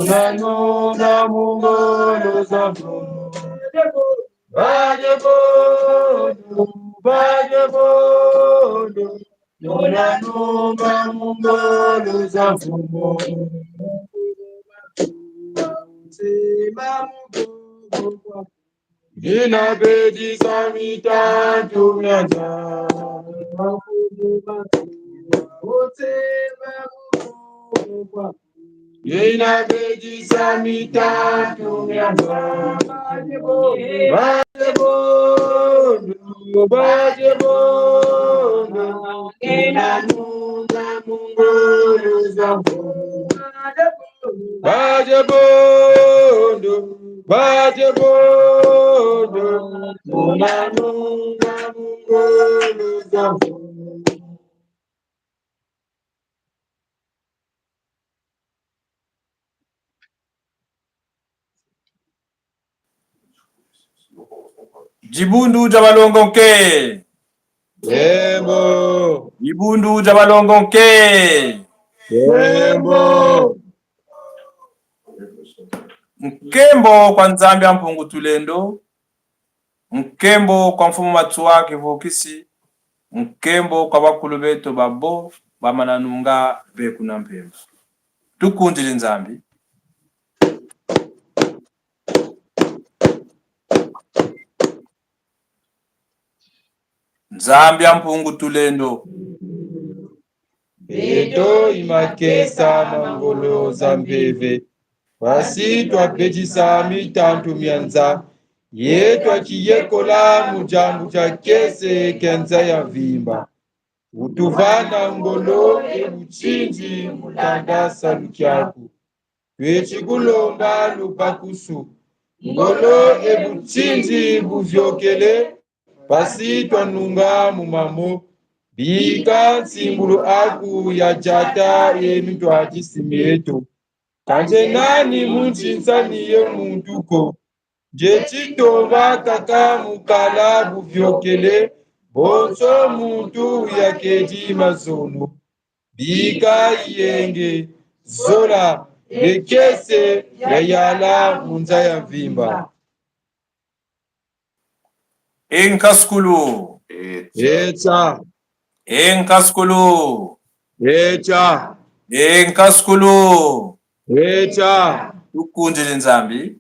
unanunga mungolo za mfumo. Bajebondo, bajebondo, unanunga mungolo za mfumo. Nina bedi mitatu mianza. Nina bedi mitatu mianza. Bajebondo, bajebondo, unanunga mungolo za mfumo. Bajebondo, bajebondo, unanunga mungolo za mfumo. Jibundu Jabalongonke. Yembo. Jibundu Jabalongonke. Yembo. Mkembo kwa nzambi ya mpungu tulendo. Mkembo kwa mfumo matuwa kivukisi. Mkembo kwa wakulu beto babo bamananunga beku na mpemba. Tukundili nzambi. Nzambi ya mpungu tulendo. Beto imakesa mangolo za mbeve. Basi twapejisa mitantu mianza. Ye twachiyekola mujambu cha kese kenza ya vimba. Utuvana ngolo ebuchinji mutandasa lukyaku. Twechikulomba lupakusu. Ngolo ebuchinji buvyokele. Pasi twanunga mumamo. Bika nsimbulu aku ya jata yenu twachisimieto. Kanje nani munchinsaniye muntuko. Jechitoba kaka mukala buvyokele. Bonso muntu ya keji mazono. Bika yenge. Zola. Lekese ya yala munza ya vimba. Enkaskulu. Echa. Enkaskulu. Echa. Enkaskulu. Echa. Tukundili nzambi.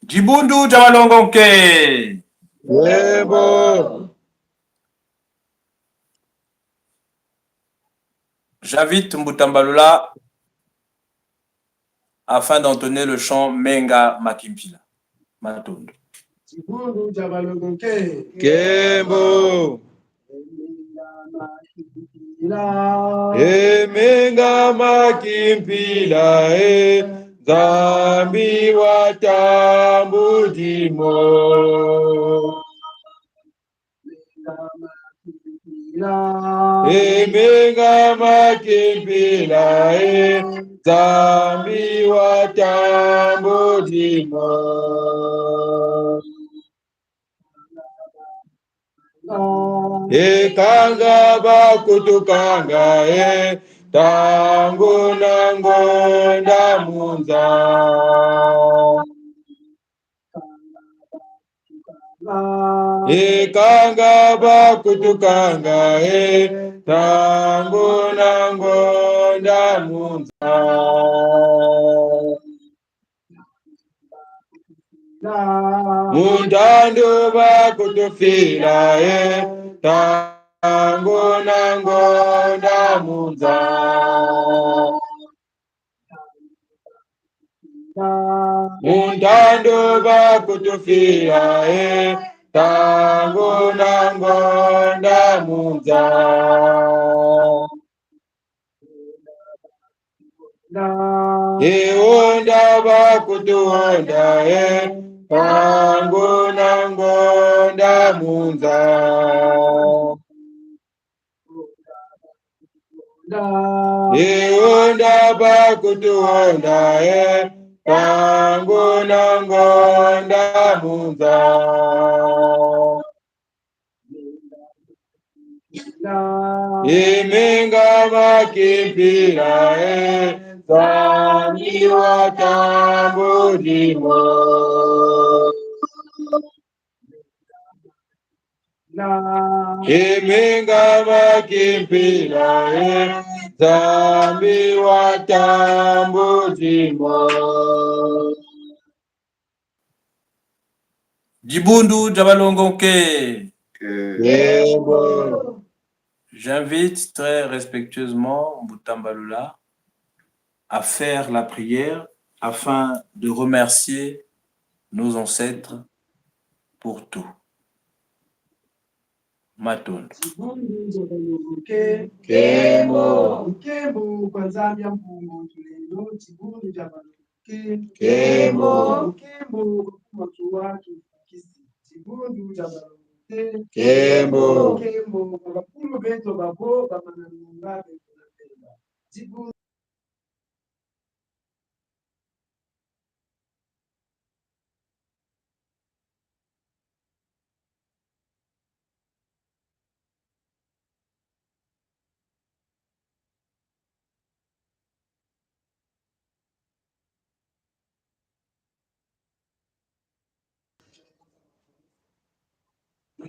Jibundu Jabalongonke. Yembo. J'invite Mbutambalula afin d'entonner le chant Menga Makimpila. Matondo. Jibundu Jabalongonke. Kembo. Menga Makimpila. Zambi watambudimo. Menga Makimpila. Zambi watambudimo. Kanga bakutukanga tangu nangonda munza. Kanga bakutukanga tangu nangonda munza. Mundando bakutufila tangu nangonda munza. Mundando bakutufila tangu nangonda munza. Onda bakutuonda tangu nangonda munza. Onda bakutuonda tangu nangonda munza. Iminga makimpira Zami watambudimo Iminga makimpira Zami watambudimo Djibundu Djabalongonke. Kembo. J'invite très respectueusement Mbutambalula à faire la prière afin de remercier nos ancêtres pour tout. Matondo. Kembo. Kembo kwa Zambia mpungo tulendo Chibundu Jabaluke. Kembo. Kembo kwa tuwa kisi Chibundu Jabaluke. Kembo. Kembo kwa bakulu beto babo bamananunga beto na penda. Chibundu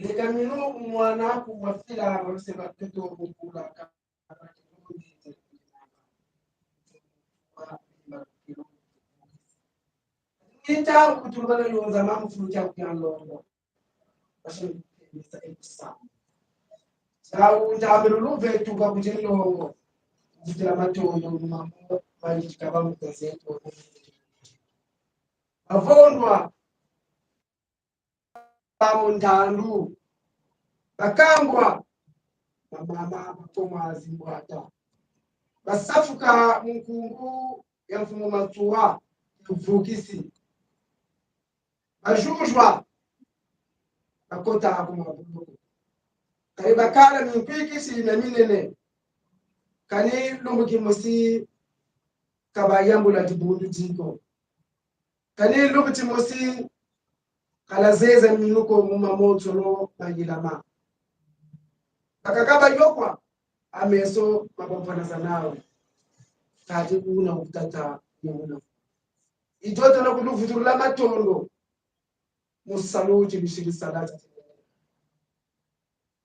Legamino umwana kuwafila wanasema mtoto kukula kama kita kutulana yoza mamu furuja kuyanlondo basi bisa ekusa sawu ndabiro luve tuka kujinlongo kujira matondo mambo bayikaba mukazeto avondwa ndandu bakangwa mama bakoma zimbwata basafuka munkungu ya mfumo matuwa kuvukisi bajujwa bakota akumabuko kari bakala mimpikisi na minene kani lumbuki musi kabayambula tibundu jiko kani lumbuki musi kalazeza minuko mumamoto no magilama akakaba yokwa ameso mabomfana zanawe kati kuna ukutata yuna ijoto na kuduvutula matondo musaluji bishiri salata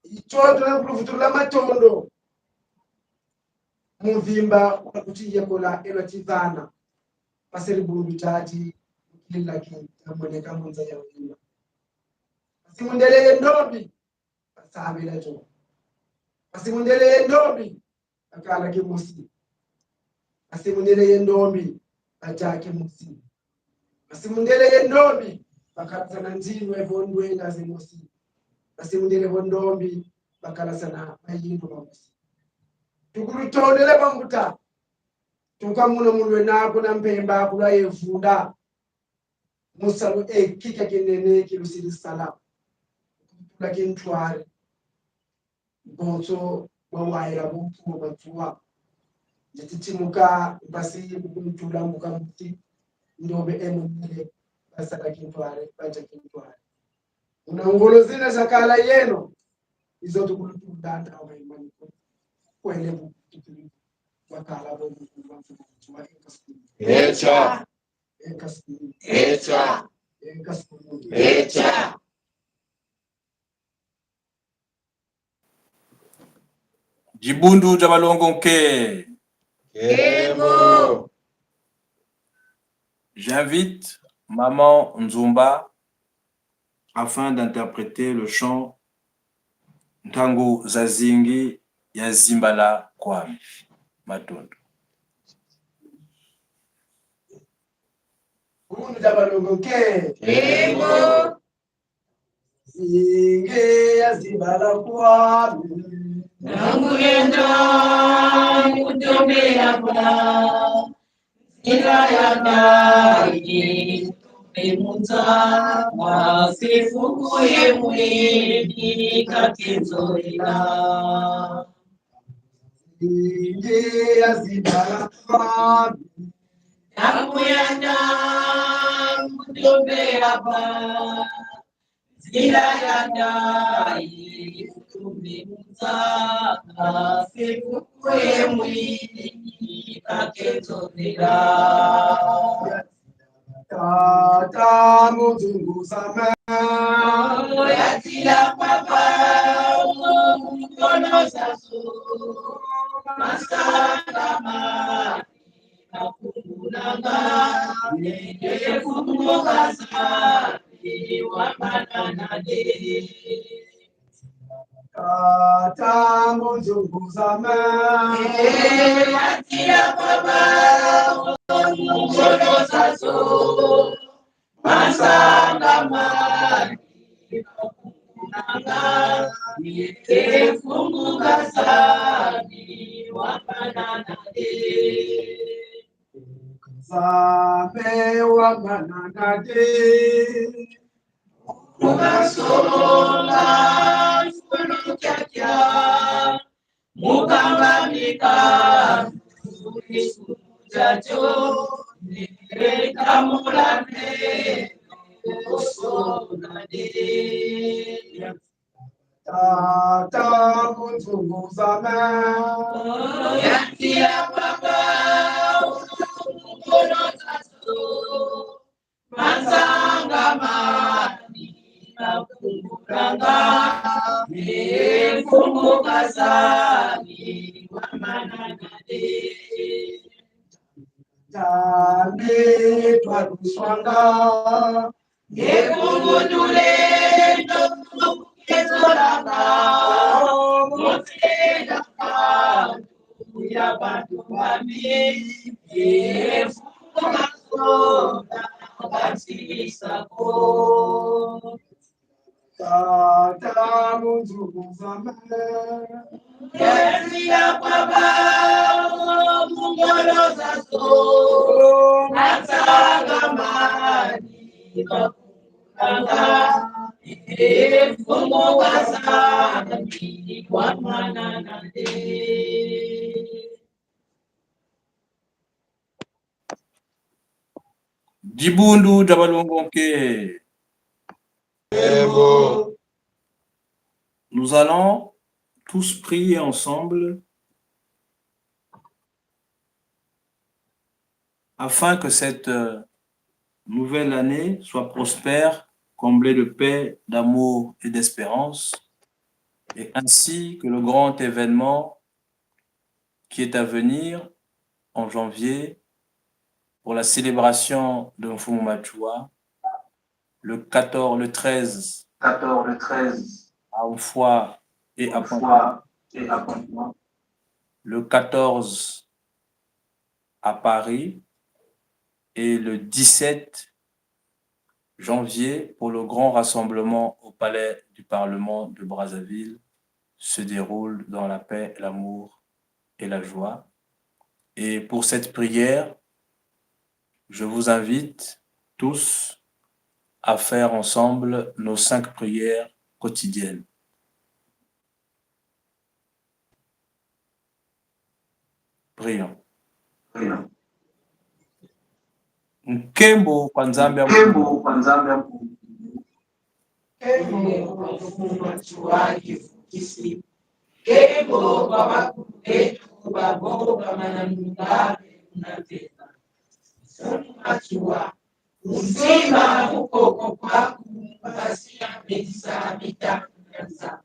ijoto na kuduvutula matondo muvimba wakutiye kola elotivana paseri bundu tati kilaki amoneka munza ya wima asimundele ndobi asabila jo asimundele ndobi akala kimusi asimundele ndobi atake musi asimundele ndobi bakatana nzinwe bondwe ngaze musi asimundele bondombi bakala sana mayindo bamusi tukulutondele bambuta tukamuna mulwe nako na mpemba kula yevunda musalu kika kinene kilusiri sala lakini twari bonso wawaira bupu batuwa jititimuka basi kumtula mukamuti ndobe emule basaka kintware bacha kintware unangolo zina zakala yeno izo tukulutunda au imani kwele bupu wakala bobu kwa Echa. Echa. Echa. Djibundu Djabalongonke. Kembo. J'invite Maman Nzumba afin d'interpréter le chant Ntango Zazingi ya Zimbala Kwame. Matondo. Bundu Jabalongonke. Kembo. Zinge ya Zimbala Kwame. Namurenda kutombe hapa ila yadai tumemunza wasifukuye mwili kakizoila Zinge ya Zimbala Kwame. Namurenda kutombe hapa ila yadai tumemuza sekukwe mwili kaketondera Tata Muzungu Sama yatila papa mkono sasu masakama nakungunanga nekefungukaza wamananade Tata Muzungu Sama yatila papa mkono sasu masakama nakungunanga nekefungukaza wamananade Zame Wamananade Mukasonga mfuno kyakya mukangamika mujajo nekamulane osonade Tata Muzungu Sama yatira papa mukono taso mansangamani nakunguranga nefungukazani wamananade Jane Twarushwanga ngekungudulendo kezolanga motedaka yabantu bami efungukazona batisako Tata Muzungu Sama yatira kwaba mungolo zaso natsagamani bakunganga efungukazani wamananade Djibundu Djabalongonke. Tembo. Nous allons tous prier ensemble afin que cette nouvelle année soit prospère, comblée de paix, d'amour et d'espérance, et ainsi que le grand événement qui est à venir en janvier pour la célébration de Mfumu Machua, le 13 à Mfoua et à Pointe, le 14 à Paris et le 17 janvier pour le grand rassemblement au Palais du Parlement de Brazzaville se déroule dans la paix, l'amour et la joie. Et pour cette prière, je vous invite tous à faire ensemble nos 5 prières quotidiennes. Prions. Nkembo kwa Nzambe ya Mungu. Kembo kwa Mfumu Machua kifukisi kembo kwa bakulu betu babo bamananungabe unateta Mfumu Machua uzima ukoko kwaku basia medisa mitakanza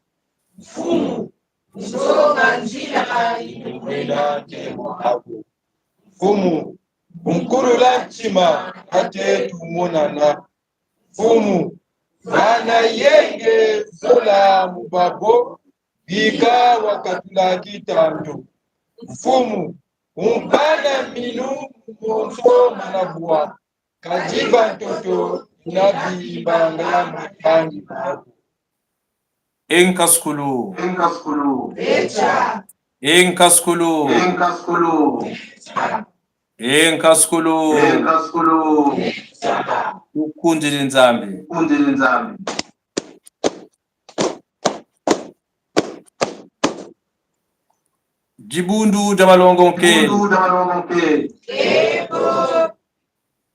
Mfumu usonga njira Ikwenda tembo hapo. Mfumu umkurula chima ate tumonana. Mfumu Mana yenge zola mubabo bika wakatula kitandu. Mfumu umbana minu mfonso manabua kajiba ntoto nabi banga matangi babo. Enkaskulu. Echa Enkaskulu. Enkaskulu. Ukundile Nzambe. Djibundu Djabalongonke.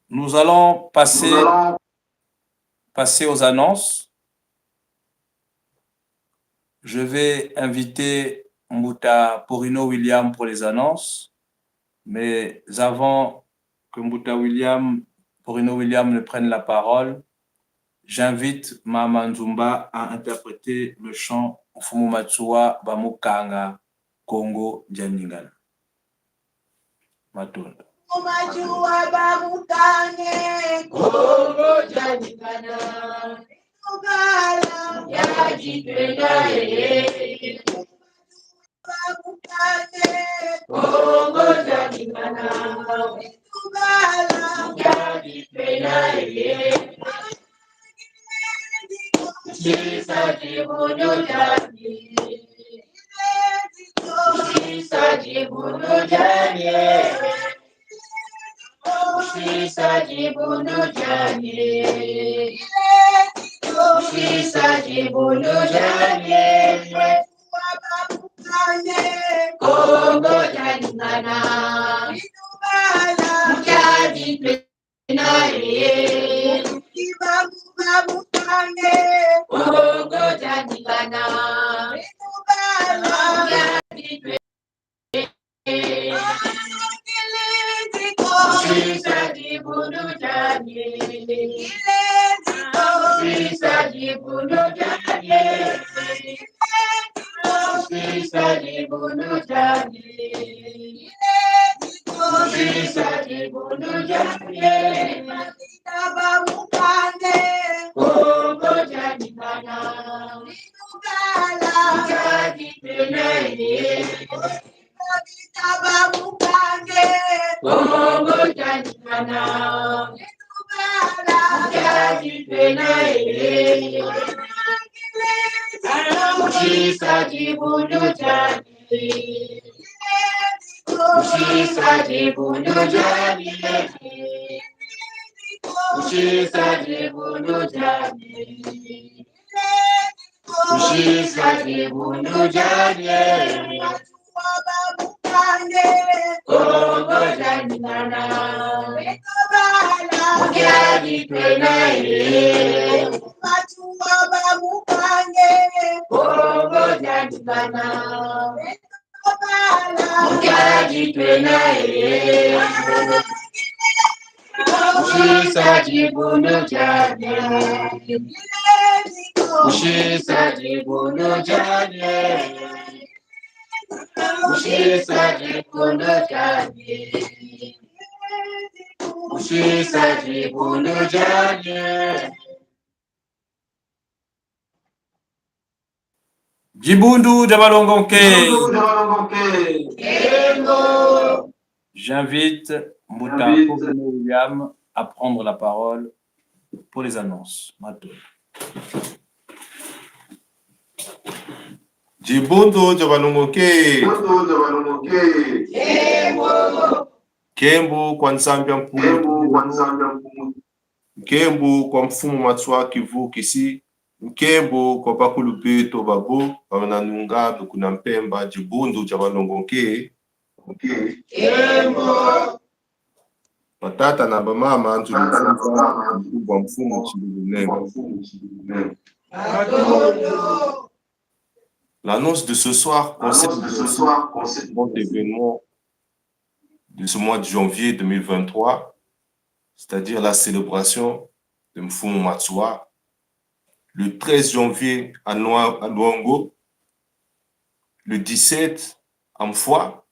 Nous allons passer aux annonces. Je vais inviter Mbouta Porino William pour les annonces. Mais avant que Mbouta Porino William ne prenne la parole, j'invite Mama Nzumba à interpréter le chant Mfumu Matsua Bamukanga Congo Djaningana. Matunda. Matsua Bamukange Congo Djaningana. Ugala Yajipena Bamukange Congo Djaningana. Ugala Yajipena Shisa Jibuno Jani. Shisa Jibuno Jani. Shisa Jibuno Jani. Shisa Jibuno Jani. Congo Djaningana. Jadi Penaye. Congo Djaningana. Jadi Shisa Jibuno Jani. Shisa Jibuno Jani. Shisa Jibuno Jani. Shisa Jibuno Jani. Congo Djaningana. Jadi Penaye. Congo Djaningana. Jadi Penaye. Shisa Jibuno Jani. Shisa Jibuno Jani. Shisa Jibuno Jani. Shisa Jibuno Jani. Congo Djaningana. Jadi Penaye. Congo Djaningana. Jadi Penaye. Shisa Jibuno Jani. Shisa Jibuno Jani. Shisa Jibuno Jani. Shisa Jibuno Jani. Djibundu Jabalongonke. Congo. J'invite Mbouta Porino William à prendre la parole pour les annonces. Matunda. Djibundu Jabalongoke. Kembo kwa Nzambia Mpungu. Nkembo kwa Mfumu Matsua Kivu Kisi. Nkembo kwa Bakulu Beto Babo. Bamananunga Bukuna Mpemba. Djibundu Jabalongoke. Kembo. Patata na bamama Nzulunga kwa Mfumu Chilunenga. L'annonce de ce soir concerne le grand événement de ce mois de janvier 2023, c'est-à-dire la célébration de Mfumu Matsua, le 13 janvier à Luango, le 17 à Mfoua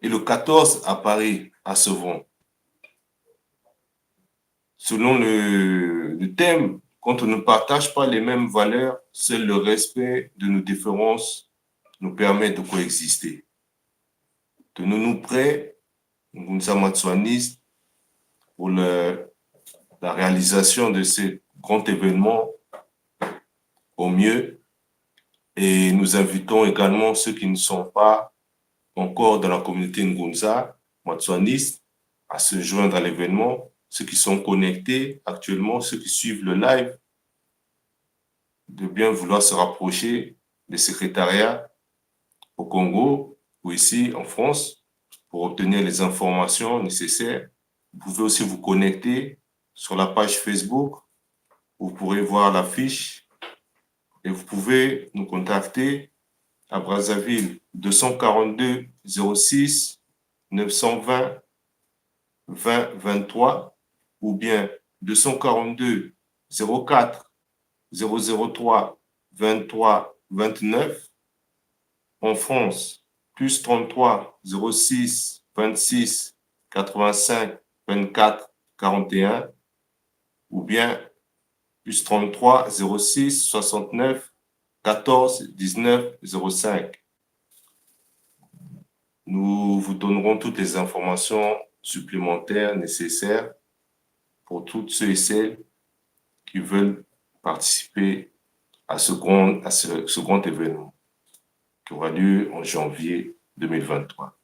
et le 14 à Paris, à Sevron. Selon le thème, quand on ne partage pas les mêmes valeurs, seul le respect de nos différences nous permet de coexister. Tenons-nous prêts, Ngunza Matsuanistes, pour la réalisation de ce grand événement au mieux. Et nous invitons également ceux qui ne sont pas encore dans la communauté Ngunza Matsuaniste à se joindre à l'événement. Ceux qui sont connectés actuellement, ceux qui suivent le live, de bien vouloir se rapprocher des secrétariats au Congo ou ici en France pour obtenir les informations nécessaires. Vous pouvez aussi vous connecter sur la page Facebook où vous pourrez voir l'affiche Et vous pouvez nous contacter à Brazzaville 242 06 920 20 23 ou bien 242 04 003 23 29. En France, plus 33 06 26 85 24 41 ou bien plus 33 06 69 14 19 05. Nous vous donnerons toutes les informations supplémentaires nécessaires pour toutes ceux et celles qui veulent participer à ce grand événement qui aura lieu en janvier 2023.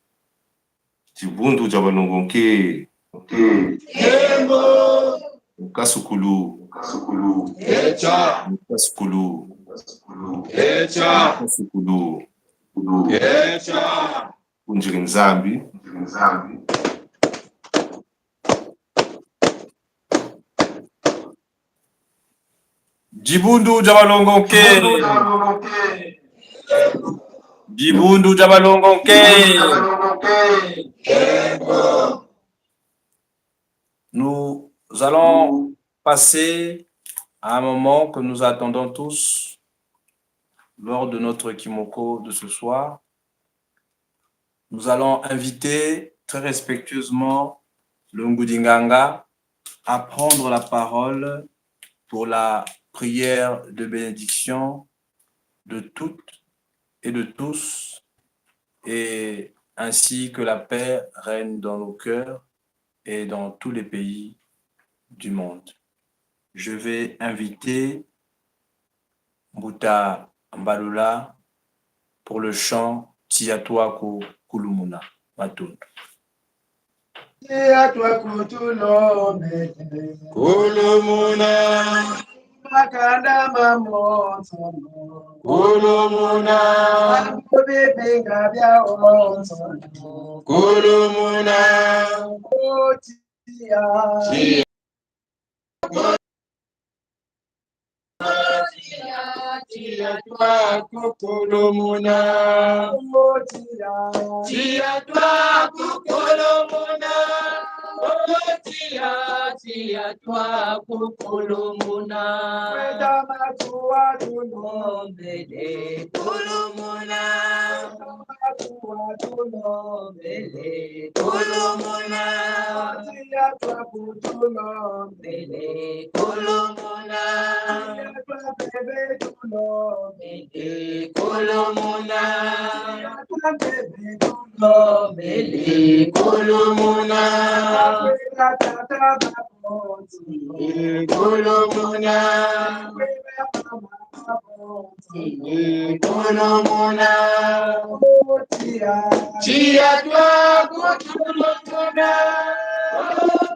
Tibundu Jabalongonke, Kasukulu, Echa, Kasukulu, Echa, Kasukulu, Echa, Unjirinzambi, Djibundu Jabalongonke. Djibundu Jabalongonke. Nous allons passer à un moment que nous attendons tous lors de notre Kimoko de ce soir. Nous allons inviter très respectueusement le Ngudinganga à prendre la parole pour la prière de bénédiction de toutes et de tous, et ainsi que la paix règne dans nos cœurs et dans tous les pays du monde. Je vais inviter Mbuta Mbalula pour le chant Tiatuako Kulumuna Matundu. Tiatuako tulombe. Kulumuna, Makanda mamoto. Kulumuna, Bibinga bya omoto. Kulumuna, Otia. Tiatuako Kulumuna, Otia. Tiatuako Kulumuna, Tiatuako Kulumuna, Kwenda matua tulombele. Kulumuna, Matua tulombele. Kulumuna, Tiatuako tulombele. Kulumuna, Bebe tulombele. Kulumuna, Bebe tulombele. Kulumuna, Kwenda tata mapotu. Kulumuna, Kwenda mama mapotu. Kulumuna, Otia. Tiatuako Kulumuna,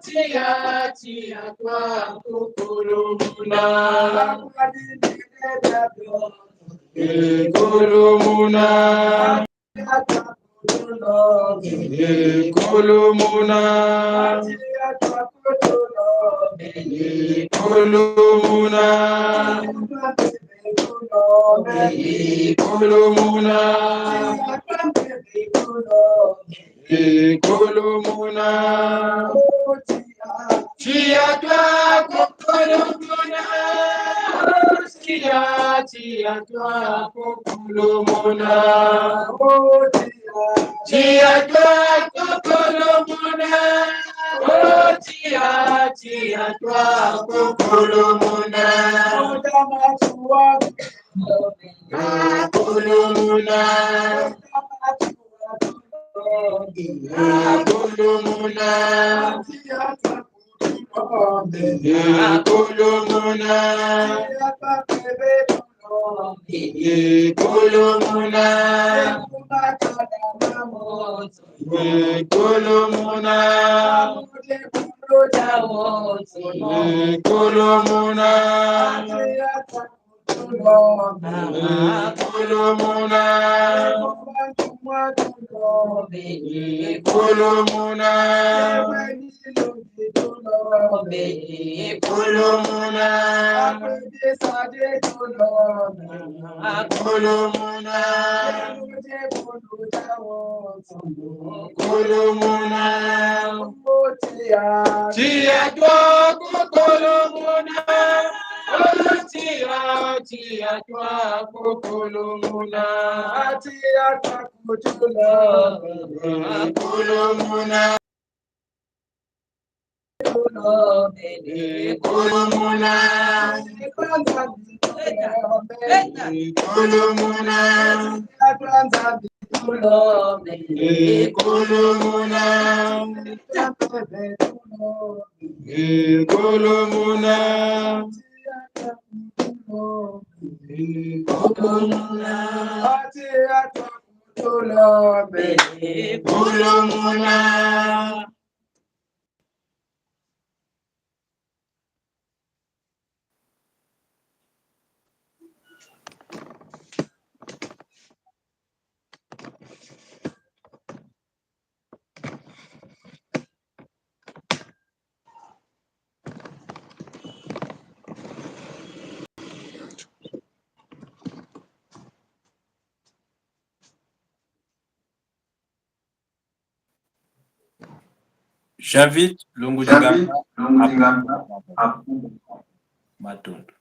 Tiatuako Kulumuna, Kulumuna, Kulumuna, Kulumuna, Kulumuna, Kulumuna, Tiatuako Kulumuna, Tiatuako Kulumuna, Tiatuako Kulumuna, Tiatuako Kulumuna, Kulumuna, Kulumuna, Kulumuna, Kulumuna, Kulumuna, Kulumuna, Kulumuna, Kulumuna, Kulomuna, Kulomuna, Kulomuna, Kulomuna, Tia twako Kulomuna, Tia twako Kulomuna, Kulomuna, Kulomuna, Kulomuna, Kulomuna, Kulomuna, Kulomuna. J'invite Lungu Dingamba à Matundu.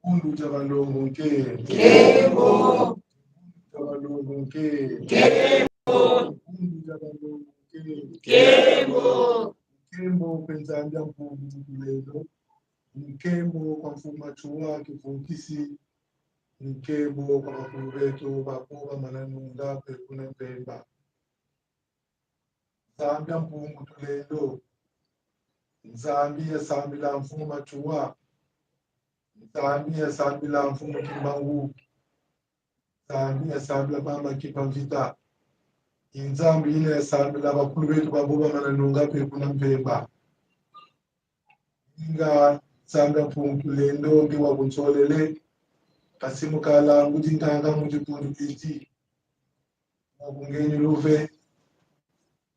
Kundu chabalongo nke. Kebo. Chabalongo nke. Kebo. Kundu chabalongo nke. Kebo. Nkembo penzanja mpungu kulelo. Nkembo kwa mfuma chuwa kifungisi. Nkembo kwa makureto bakoba mananunga pekune mpemba. Zambia mpungu tulelo. Zambia sambila mfuma chuwa. Zambia sambila mfumo kimbangu. Zambia sambila mama kipamvita. Inzambi ile sambila bakulu betu baboba mananunga pe kuna mpemba. Inga sambila mpungu lendo ngiwa kuncholele. Kasimu kala nguji ntanga muji kundu iti. Mwakungenyi lufe.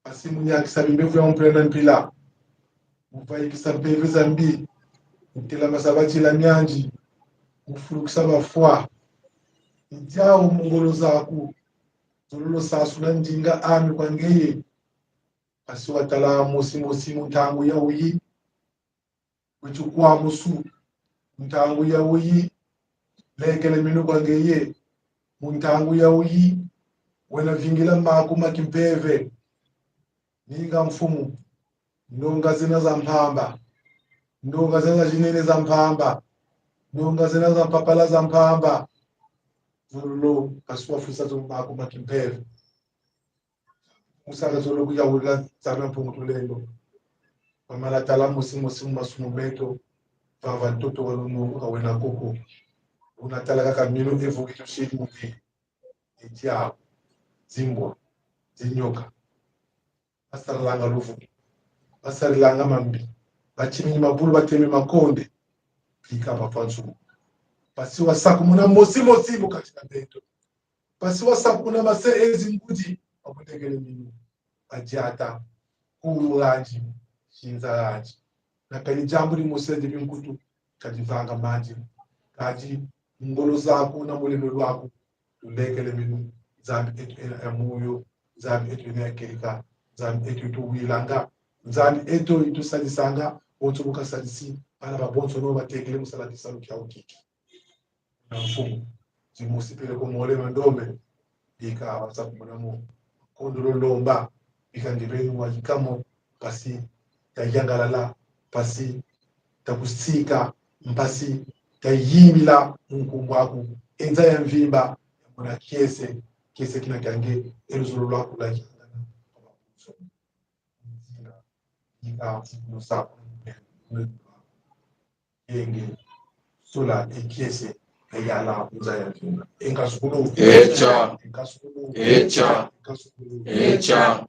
Kasimu nyaki sabimbefu ya mprenda mpila. Mufai kisampevi zambi. Mtila masabati la nyanji. Mufurukisa bafwa. Njao mungolo zaku. Zululo sasuna njinga ami kwa ngeye. Asiwa tala mosi mtangu ya uyi. Wichukua musu. Mtangu ya uyi. Lekele minu kwa ngeye. Mtangu ya uyi. Wena vingila makuma kimpeve. Ninga mfumu. Ndonga zina za mpamba. Ndonga zina jinene za mpamba. Ndonga zina za mpapala za mpamba. Zululo kasua fisa makuma kimpeve. Musaka zolo kuja wula sana mpungu tulendo. Wamala tala musi masumu beto. Vava toto walumu awena koko. Unatala kaka minu evu kitu shidi muki. Itiao. Zimbo. Zinyoka. Asara langa lufu. Asara langa mambi. Bachimi mabulu batemi makonde. Pika mafansu. Pasi wasaku muna mosi katika beto. Pasi wasaku muna mase ezi mkuti. Wakutegele minu. Ajata. Kurulanji. Shinzaraji. Na kani jambu ni mose debi mkutu. Kadivanga maji. Kaji. Ngolo zaku na mulendo lwaku. Tulekele minu. Zambi etu emuyo. Zambi etu enekelika. Zambi etu itu wilanga. Zambi etu itu sadisanga. Bonso buka sadisi. Ana babonso no batekele musaladisa lukia ukiki. Na mfumu. Zimusi pele kumole mandome. Bika wasapu manamu. Kondolo lomba. Bika ngibeni mwajikamo. Pasi. Tayangalala. Pasi. Takusika. Mpasi. Tayimila. Mkumwaku. Enza ya mvimba. Muna kiese. Kiese kina kange. Eluzulu lwaku laki. Ika musapu. Yenge. Sola ekiese. Eyala uzaya mvimba. Enkasukulu. Echa. Enkasukulu. Echa. Enkasukulu. Echa.